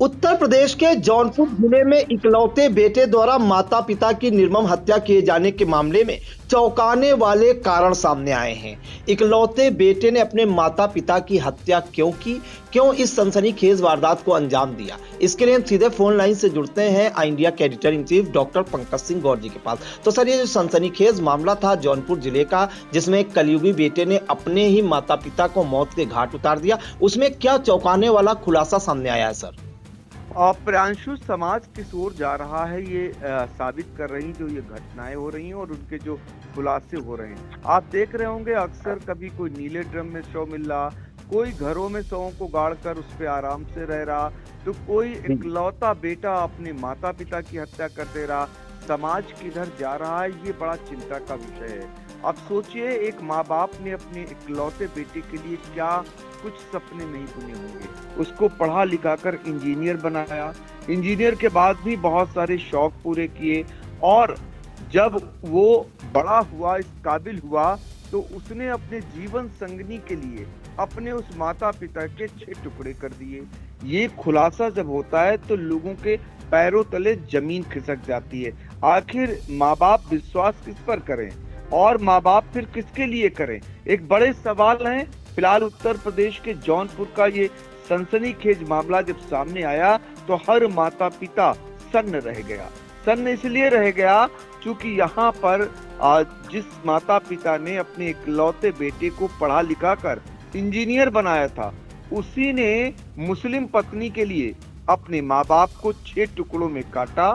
उत्तर प्रदेश के जौनपुर जिले में इकलौते बेटे द्वारा माता पिता की निर्मम हत्या किए जाने के मामले में चौंकाने वाले कारण सामने आए हैं। इकलौते बेटे ने अपने माता पिता की हत्या क्यों की, क्यों इस सनसनीखेज वारदात को अंजाम दिया, इसके लिए हम सीधे फोन लाइन से जुड़ते हैं इंडिया के editor in chief doctor Pankaj Singh Gaur ji के पास। तो सर, ये जो सनसनीखेज मामला था जौनपुर जिले का, जिसमें एक कलयुगी बेटे ने अपने ही माता पिता को मौत के घाट उतार दिया, उसमें क्या चौंकाने वाला खुलासा सामने आया है सर? प्रियांशु, समाज किस ओर जा रहा है ये साबित कर रही जो ये घटनाएं हो रही हैं और उनके जो खुलासे हो रहे हैं। आप देख रहे होंगे अक्सर कभी कोई नीले ड्रम में शव मिल रहा, कोई घरों में शवों को गाड़ कर उस पे आराम से रह रहा, तो कोई इकलौता बेटा अपने माता पिता की हत्या कर दे रहा। समाज किधर जा रहा है, ये बड़ा चिंता का विषय है। अब सोचिए, एक माँ बाप ने अपने इकलौते बेटे के लिए क्या कुछ सपने नहीं बुने होंगे। उसको पढ़ा लिखा कर इंजीनियर बनाया, इंजीनियर के बाद भी बहुत सारे शौक पूरे किए, और जब वो बड़ा हुआ, इस काबिल हुआ, तो उसने अपने जीवन संगनी के लिए अपने उस माता पिता के 6 टुकड़े कर दिए। ये खुलासा जब होता है तो लोगों के पैरों तले जमीन खिसक जाती है। आखिर माँ बाप विश्वास किस पर करें और माँ बाप फिर किसके लिए करें, एक बड़े सवाल है। फिलहाल उत्तर प्रदेश के जौनपुर का ये सनसनीखेज मामला जब सामने आया तो हर माता पिता सन्न रह गया। सन्न इसलिए रह गया क्योंकि यहाँ पर जिस माता पिता ने अपने इकलौते बेटे को पढ़ा लिखा कर इंजीनियर बनाया था, उसी ने मुस्लिम पत्नी के लिए अपने माँ बाप को 6 टुकड़ों में काटा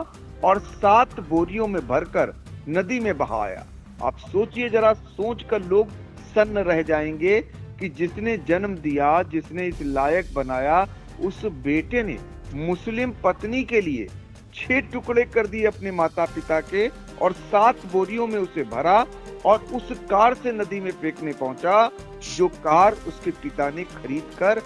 और 7 बोरियों में भरकर नदी में बहाया। आप सोचिए जरा, सोच कर लोग सन्न रह जाएंगे कि जिसने जन्म दिया, जिसने इस लायक बनाया, उस बेटे ने मुस्लिम पत्नी के लिए 6 टुकड़े कर दिए अपने माता पिता के और 7 बोरियों में उसे भरा और उस कार से नदी में फेंकने पहुंचा जो कार उसके पिता ने खरीद कर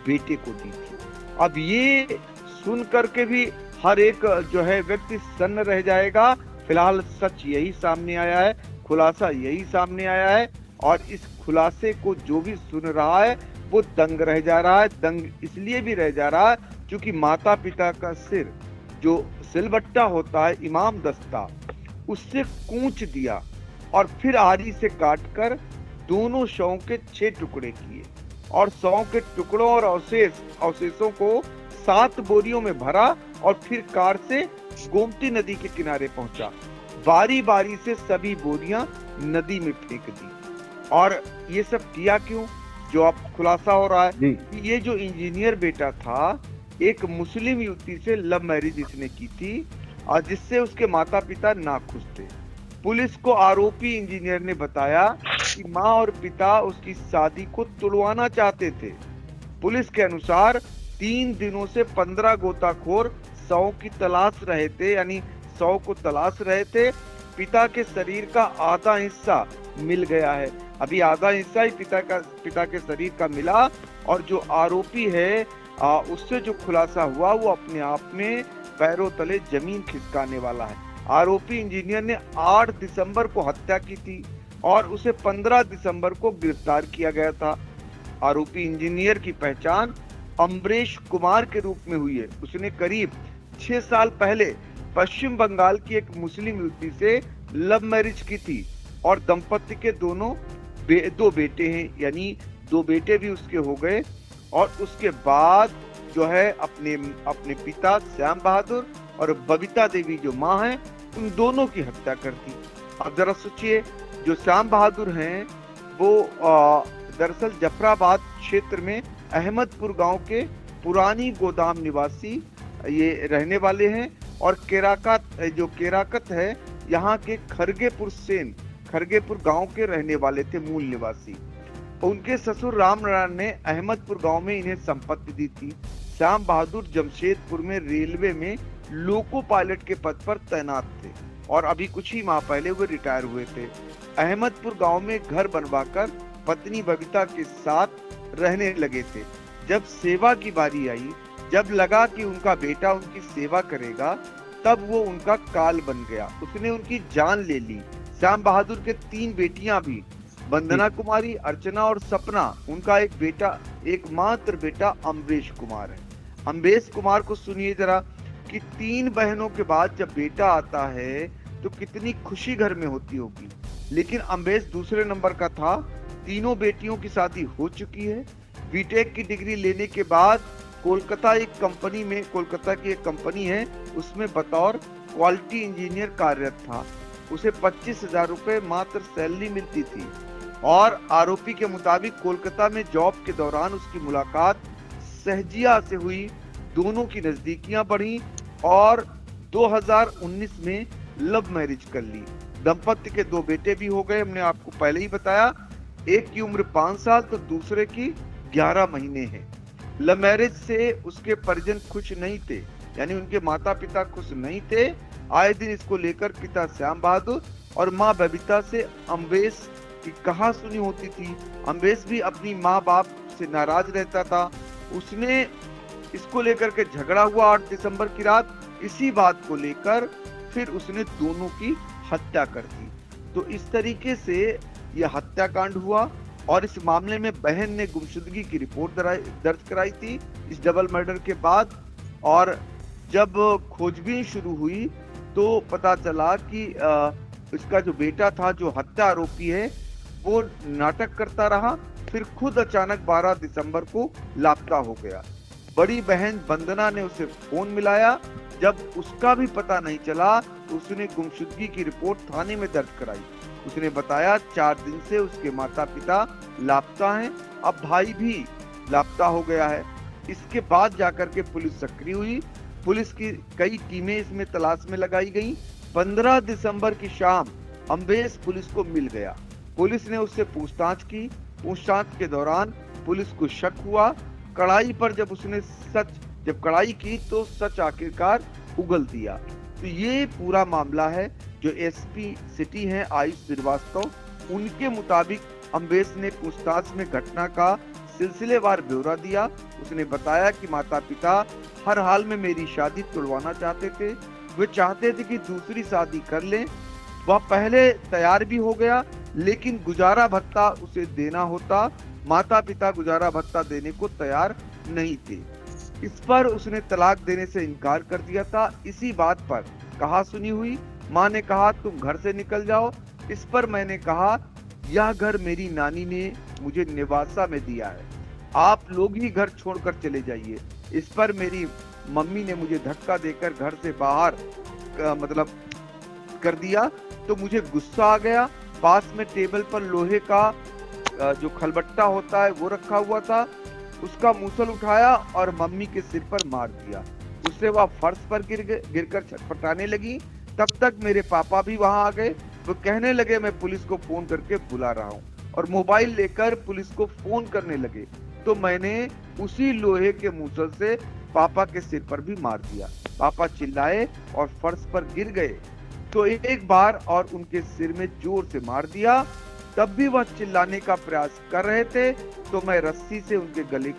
बेटे को दी थी। अब ये सुन करके भी हर एक जो है व्यक्ति सन्न रह जाएगा। फिलहाल सच यही सामने आया है, खुलासा यही सामने आया है, और इस खुलासे को जो भी सुन रहा है वो दंग रह जा रहा है। दंग इसलिए भी रह जा रहा है क्योंकि माता पिता का सिर, जो सिलबट्टा होता है, इमाम दस्ता, उससे कूच दिया और फिर आरी से काटकर दोनों शवों के 6 टुकड़े किए और शवों के टुकड़ों और अवशेषों को 7 बोरियों में भरा और फिर कार से गोमती नदी के किनारे पहुंचा। बारी बारी से सभी बोरियां नदी में फेंक दी। और ये सब किया क्यों? जो अब खुलासा हो रहा है कि ये जो इंजीनियर बेटा था, एक मुस्लिम युवती से लव मैरिज इसने की थी और जिससे उसके माता पिता नाखुश थे। पुलिस को आरोपी इंजीनियर ने बताया कि माँ और पिता उसकी शादी को तुड़वाना चाहते थे। पुलिस के अनुसार 3 दिनों से 15 गोताखोर शव की तलाश रहे थे, यानी शव को तलाश रहे थे। पिता के शरीर का आधा हिस्सा मिल गया है, अभी आधा हिस्सा ही पिता के शरीर का मिला, और जो आरोपी है उससे जो खुलासा हुआ वो अपने आप में पैरों तले जमीन खिसकाने वाला है। आरोपी इंजीनियर ने 8 दिसंबर को हत्या की थी और उसे 15 दिसंबर को गिरफ्तार किया गया था। आरोपी इंजीनियर की पहचान अमरेश कुमार के रूप में हुई है। उसने करीब 6 साल पहले पश्चिम बंगाल की एक मुस्लिम युवती से लव मैरिज की थी और दंपति के 2 बेटे हैं, यानी 2 बेटे भी उसके हो गए। और उसके बाद जो है अपने पिता श्याम बहादुर और बबीता देवी जो माँ हैं, उन दोनों की हत्या कर दी। अब जरा सोचिए, जो श्याम बहादुर हैं वो दरअसल जफराबाद क्षेत्र में अहमदपुर गांव के पुरानी गोदाम निवासी ये रहने वाले हैं, और केराकत है यहाँ के खरगेपुर गांव के रहने वाले थे, मूल निवासी। उनके ससुर रामनारायण ने अहमदपुर गांव में इन्हें संपत्ति दी थी। श्याम बहादुर जमशेदपुर में रेलवे में लोको पायलट के पद पर तैनात थे और अभी कुछ ही माह पहले वो रिटायर हुए थे। अहमदपुर गांव में घर बनवाकर पत्नी बबीता के साथ रहने लगे थे। जब सेवा की बारी आई, जब लगा कि उनका बेटा उनकी सेवा करेगा, तब वो उनका काल बन गया, उसने उनकी जान ले ली। श्याम बहादुर के 3 बेटियां भी, वंदना कुमारी, अर्चना और सपना, उनका एक बेटा, एकमात्र बेटा अमरेश कुमार है। अम्बेश कुमार को सुनिए जरा कि 3 बहनों के बाद जब बेटा आता है तो कितनी खुशी घर में होती होगी। लेकिन अम्बेश दूसरे नंबर का था। तीनों बेटियों की शादी हो चुकी है। बीटेक की डिग्री लेने के बाद कोलकाता की एक कंपनी है, उसमें बतौर क्वालिटी इंजीनियर कार्यरत था। उसे 25,000 रुपए मात्र सैलरी मिलती थी और आरोपी के मुताबिक कोलकाता में जॉब के दौरान उसकी मुलाकात सहजिया से हुई। दोनों की नजदीकियां बढ़ी और 2019 में लव मैरिज कर ली। दंपति के 2 बेटे भी हो गए, हमने आपको पहले ही बताया। एक की उम्र 5 साल तो दूसरे की 11 महीने है। लव मैरिज से उसके परिजन खुश नहीं थे, यानी उनके माता पिता खुश नहीं थे। आए दिन इसको लेकर पिता श्याम बहादुर और माँ बबीता से अम्बेश की कहा सुनी होती थी। अम्बेश भी अपनी माँ बाप से नाराज रहता था। उसने इसको लेकर के झगड़ा हुआ 8 दिसंबर की रात। इसी बात को लेकर फिर उसने दोनों की हत्या कर दी। तो इस तरीके से यह हत्याकांड हुआ और इस मामले में बहन ने गुमशुदगी की रिपोर्ट दर्ज कराई थी इस डबल मर्डर के बाद। और जब खोजबीन शुरू हुई तो पता चला कि इसका जो बेटा था, जो हत्या आरोपी है, वो नाटक करता रहा, फिर खुद अचानक 12 दिसंबर को लापता हो गया। बड़ी बहन वंदना ने उसे फोन मिलाया। जब उसका भी पता नहीं चला तो उसने गुमशुदगी की रिपोर्ट थाने में दर्ज कराई। उसने बताया 4 दिन से उसके माता पिता लापता हैं, अब भाई भी लापता हो गया है। इसके बाद जाकर के पुलिस सक्रिय हुई। पुलिस की कई टीमें इसमें तलाश में लगाई गई। 15 दिसंबर की शाम अम्बेश पुलिस को मिल गया। पुलिस ने उससे पूछताछ की। पूछताछ के दौरान पुलिस को शक हुआ। कड़ाई पर जब कड़ाई की तो सच आखिरकार उगल दिया। तो ये पूरा मामला है। जो एसपी सिटी हैं आयुष श्रीवास्तव, उनके मुताबिक अम्बेश ने पूछताछ में घटना का सिलसिलेवार ब्यौरा दिया। उसने बताया कि माता पिता हर हाल में मेरी शादी तुड़वाना चाहते थे। वे चाहते थे कि दूसरी शादी कर लें। वह पहले तैयार भी हो गया, लेकिन गुजारा भत्ता उसे देना होता। माता पिता गुजारा भत्ता देने को तैयार नहीं थे। इस पर उसने तलाक देने से इनकार कर दिया था। इसी बात पर कहा सुनी हुई। माँ ने कहा तुम घर से निकल जाओ। इस पर मैंने कहा यह घर मेरी नानी ने मुझे निवासा में दिया है, आप लोग ही घर छोड़कर चले जाइए। इस पर मेरी मम्मी ने मुझे धक्का देकर घर से बाहर कर दिया। तो मुझे गुस्सा आ गया। पास में टेबल पर लोहे का जो खलबट्टा होता है वो रखा हुआ था, उसका मूसल उठाया और मम्मी के सिर पर मार दिया। उससे वह फर्श पर गिरकर छटपटाने लगी। तब तक मेरे पापा भी वहां आ गए। वो कहने लगे मैं पुलिस को फोन करके बुला रहा हूँ, और मोबाइल लेकर पुलिस को फोन करने लगे। तो मैंने उसी लोहे के मूसल से पापा के सिर पर भी मार दिया। पापा चिल्लाए और फर्श पर गिर गए। तो एक बार और उनके सिर में जोर से मार दिया। तब भी वह चिल्लाने का प्रयास कर रहे थे तो मैं रस्सी से गले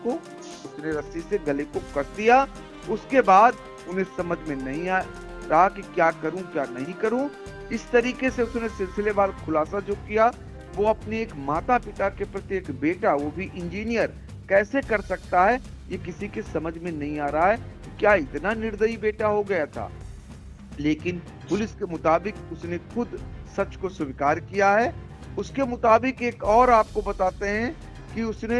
को कस दिया। उसके बाद उन्हें समझ में नहीं आ रहा कि क्या करूं क्या नहीं करूं। इस तरीके से उसने सिलसिलेवार खुलासा जो किया, वो अपने एक माता पिता के प्रति एक बेटा, वो भी इंजीनियर, कैसे कर सकता है, ये किसी के समझ में नहीं आ रहा है। क्या इतना निर्दयी बेटा हो गया था। लेकिन पुलिस के मुताबिक उसने खुद सच को स्वीकार किया है। उसके मुताबिक एक और आपको बताते हैं कि उसने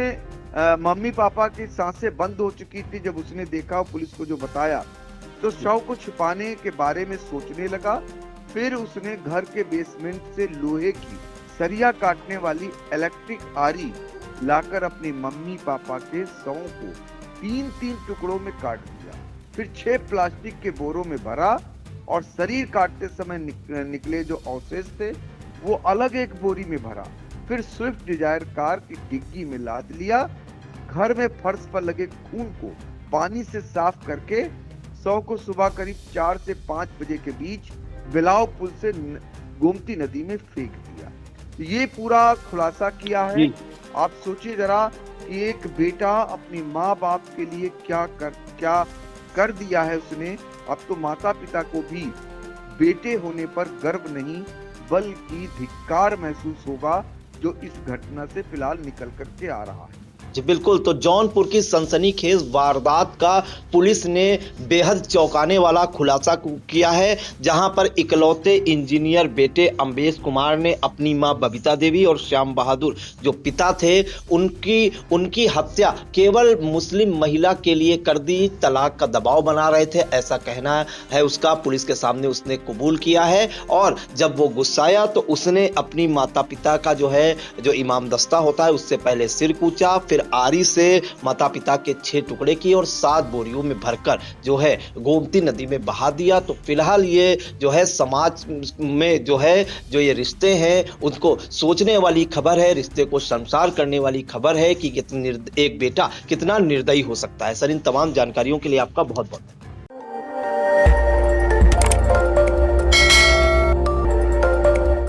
मम्मी पापा की सांसें बंद हो चुकी थी जब उसने देखा, पुलिस को जो बताया, तो शव को छुपाने के बारे में सोचने लगा। फिर उसने घर के बेसमेंट से लोहे की सरिया काटने वाली इलेक्ट्रिक आरी लाकर अपनी मम्मी पापा के शवों को 3-3 टुकड़ों में काट दिया। फिर 6 प्लास्टिक के बोरों में भरा और शरीर काटते समय निकले जो अवशेष थे वो अलग एक बोरी में भरा। फिर स्विफ्ट डिजायर कार की डिग्गी में लाद लिया। घर में फर्श पर लगे खून को पानी से साफ करके शव को सुबह करीब 4 से 5 बजे के बीच बिलाव पुल से गोमती नदी में फेंक दिया। ये पूरा खुलासा किया है। आप सोचिए जरा कि एक बेटा अपनी माँ बाप के लिए क्या कर दिया है उसने। अब तो माता पिता को भी बेटे होने पर गर्व नहीं बल्कि धिक्कार महसूस होगा जो इस घटना से फिलहाल निकल करके आ रहा है। जी बिल्कुल, तो जौनपुर की सनसनीखेज वारदात का पुलिस ने बेहद चौंकाने वाला खुलासा किया है, जहां पर इकलौते इंजीनियर बेटे अम्बेश कुमार ने अपनी मां बबीता देवी और श्याम बहादुर जो पिता थे, उनकी हत्या केवल मुस्लिम महिला के लिए कर दी, तलाक का दबाव बना रहे थे, ऐसा कहना है उसका। पुलिस के सामने उसने कबूल किया है और जब वो गुस्साया तो उसने अपनी माता पिता का जो इमाम दस्ता होता है उससे पहले सिर कूचा, फिर आरी से माता पिता के 6 टुकड़े किए और 7 बोरियों में भरकर गोमती नदी में बहा दिया। तो फिलहाल ये समाज में जो ये रिश्ते हैं उनको सोचने वाली खबर है, रिश्ते को शर्मसार करने वाली खबर है कि एक बेटा कितना निर्दयी हो सकता है। सर, इन तमाम जानकारियों के लिए आपका बहुत बहुत